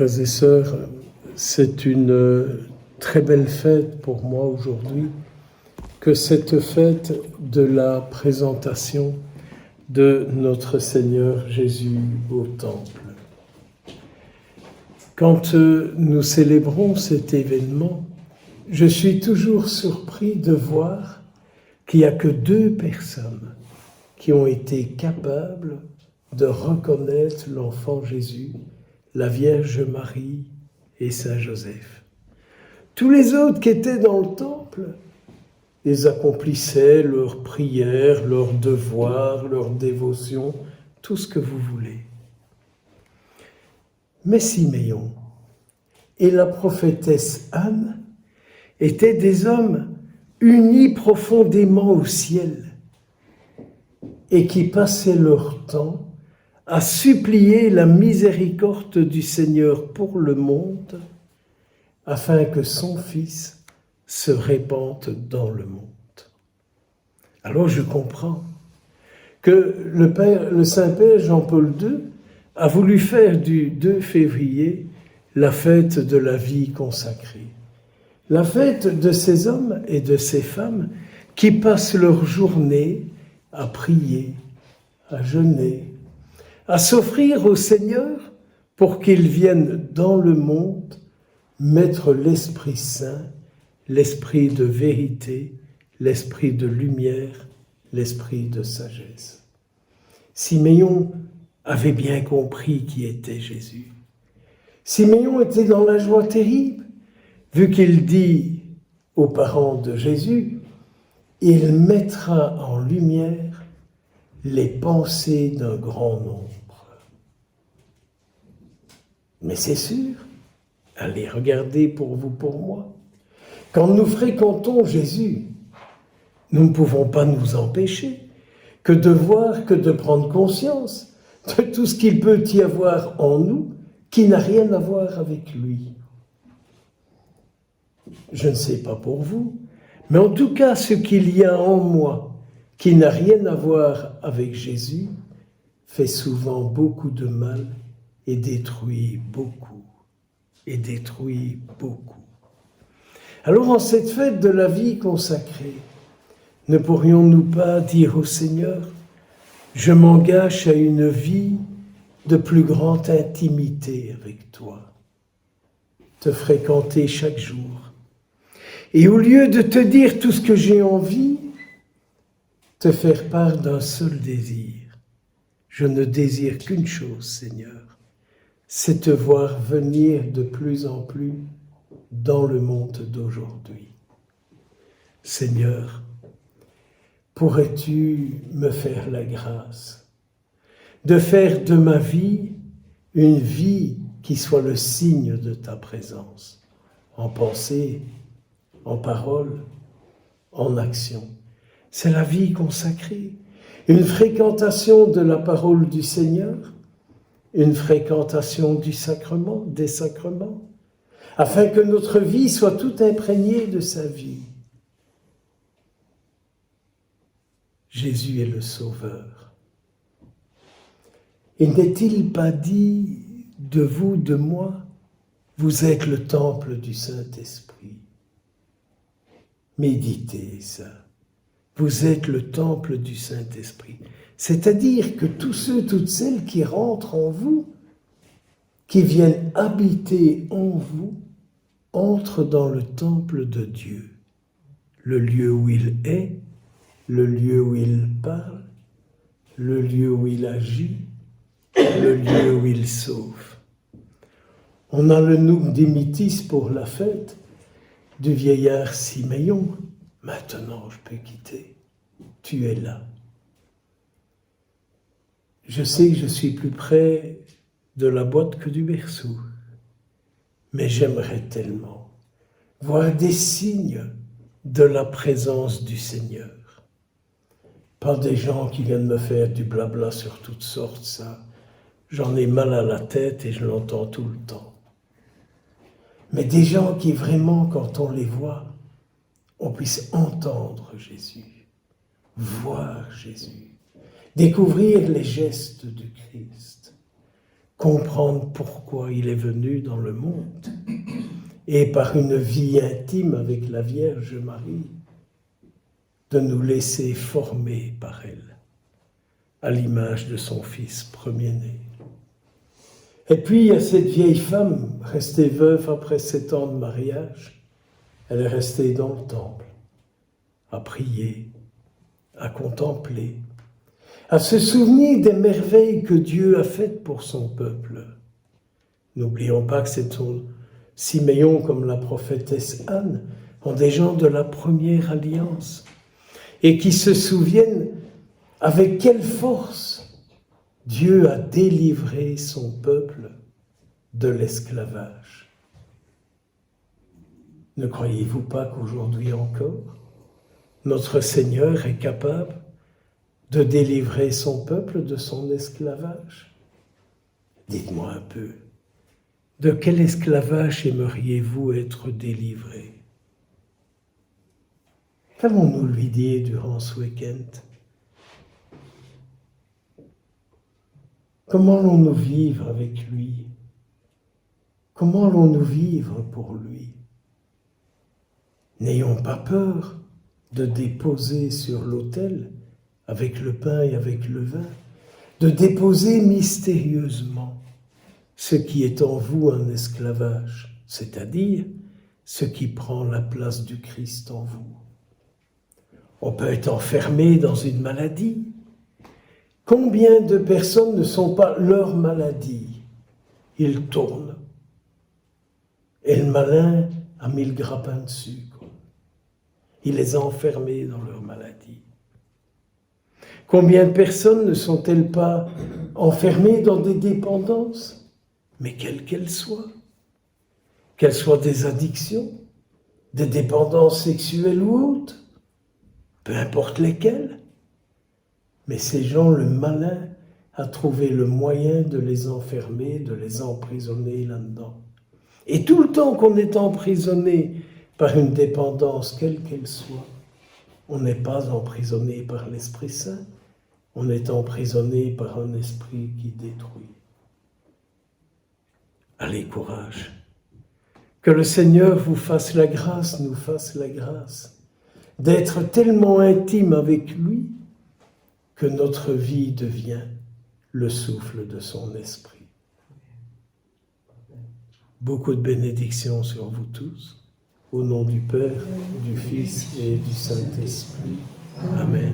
Frères et sœurs, c'est une très belle fête pour moi aujourd'hui, que cette fête de la présentation de notre Seigneur Jésus au Temple. Quand nous célébrons cet événement, je suis toujours surpris de voir qu'il n'y a que 2 personnes qui ont été capables de reconnaître l'enfant Jésus, la Vierge Marie et Saint Joseph. Tous les autres qui étaient dans le temple, ils accomplissaient leurs prières, leurs devoirs, leurs dévotions, tout ce que vous voulez. Mais Siméon et la prophétesse Anne étaient des hommes unis profondément au ciel et qui passaient leur temps à supplier la miséricorde du Seigneur pour le monde, afin que son Fils se répande dans le monde. Alors je comprends que le Saint-Père Jean-Paul II a voulu faire du 2 février la fête de la vie consacrée. La fête de ces hommes et de ces femmes qui passent leur journée à prier, à jeûner, à s'offrir au Seigneur pour qu'il vienne dans le monde mettre l'Esprit Saint, l'Esprit de vérité, l'Esprit de lumière, l'Esprit de sagesse. Siméon avait bien compris qui était Jésus. Siméon était dans la joie terrible, vu qu'il dit aux parents de Jésus, « Il mettra en lumière les pensées d'un grand nombre. » Mais c'est sûr, allez regarder pour vous, pour moi. Quand nous fréquentons Jésus, nous ne pouvons pas nous empêcher que de voir, que de prendre conscience de tout ce qu'il peut y avoir en nous qui n'a rien à voir avec lui. Je ne sais pas pour vous, mais en tout cas, ce qu'il y a en moi qui n'a rien à voir avec Jésus fait souvent beaucoup de mal et détruit beaucoup. Alors en cette fête de la vie consacrée, ne pourrions-nous pas dire au Seigneur, je m'engage à une vie de plus grande intimité avec toi, te fréquenter chaque jour. Et au lieu de te dire tout ce que j'ai envie, te faire part d'un seul désir. Je ne désire qu'une chose, Seigneur, c'est te voir venir de plus en plus dans le monde d'aujourd'hui. Seigneur, pourrais-tu me faire la grâce de faire de ma vie une vie qui soit le signe de ta présence, en pensée, en parole, en action. C'est la vie consacrée, une fréquentation de la parole du Seigneur, une fréquentation du sacrement, des sacrements, afin que notre vie soit toute imprégnée de sa vie. Jésus est le Sauveur. Et n'est-il pas dit de vous, de moi, vous êtes le temple du Saint-Esprit? Méditez ça. Vous êtes le temple du Saint-Esprit. C'est-à-dire que tous ceux, toutes celles qui rentrent en vous, qui viennent habiter en vous, entrent dans le temple de Dieu, le lieu où il est, le lieu où il parle, le lieu où il agit, le lieu où il sauve. On a le Nunc Dimittis pour la fête du vieillard Siméon. Maintenant, je peux quitter. Tu es là. Je sais que je suis plus près de la boîte que du berceau, mais j'aimerais tellement voir des signes de la présence du Seigneur. Pas des gens qui viennent me faire du blabla sur toutes sortes, ça. J'en ai mal à la tête et je l'entends tout le temps. Mais des gens qui vraiment, quand on les voit, on puisse entendre Jésus, voir Jésus, découvrir les gestes du Christ, comprendre pourquoi il est venu dans le monde, et par une vie intime avec la Vierge Marie, de nous laisser former par elle, à l'image de son Fils premier-né. Et puis il y a cette vieille femme, restée veuve après 7 ans de mariage, elle est restée dans le temple, à prier, à contempler, à se souvenir des merveilles que Dieu a faites pour son peuple. N'oublions pas que c'est Siméon comme la prophétesse Anne, sont des gens de la première alliance, et qui se souviennent avec quelle force Dieu a délivré son peuple de l'esclavage. Ne croyez-vous pas qu'aujourd'hui encore, notre Seigneur est capable de délivrer son peuple de son esclavage? Dites-moi un peu, de quel esclavage aimeriez-vous être délivré? Qu'allons-nous lui dire durant ce week-end? Comment allons-nous vivre avec lui? Comment allons-nous vivre pour lui? N'ayons pas peur de déposer sur l'autel, avec le pain et avec le vin, de déposer mystérieusement ce qui est en vous un esclavage, c'est-à-dire ce qui prend la place du Christ en vous. On peut être enfermé dans une maladie. Combien de personnes ne sont pas leur maladie? Ils tournent. Et le malin a mis le grappin dessus. Il les a enfermés dans leur maladie. Combien de personnes ne sont-elles pas enfermées dans des dépendances? Mais quelles qu'elles soient. Qu'elles soient des addictions, des dépendances sexuelles ou autres, peu importe lesquelles. Mais ces gens, le malin a trouvé le moyen de les enfermer, de les emprisonner là-dedans. Et tout le temps qu'on est emprisonné par une dépendance, quelle qu'elle soit, on n'est pas emprisonné par l'Esprit Saint, on est emprisonné par un esprit qui détruit. Allez, courage. Que le Seigneur vous fasse la grâce, nous fasse la grâce, d'être tellement intime avec lui que notre vie devient le souffle de son esprit. Beaucoup de bénédictions sur vous tous, au nom du Père, du Fils et du Saint-Esprit. Amen.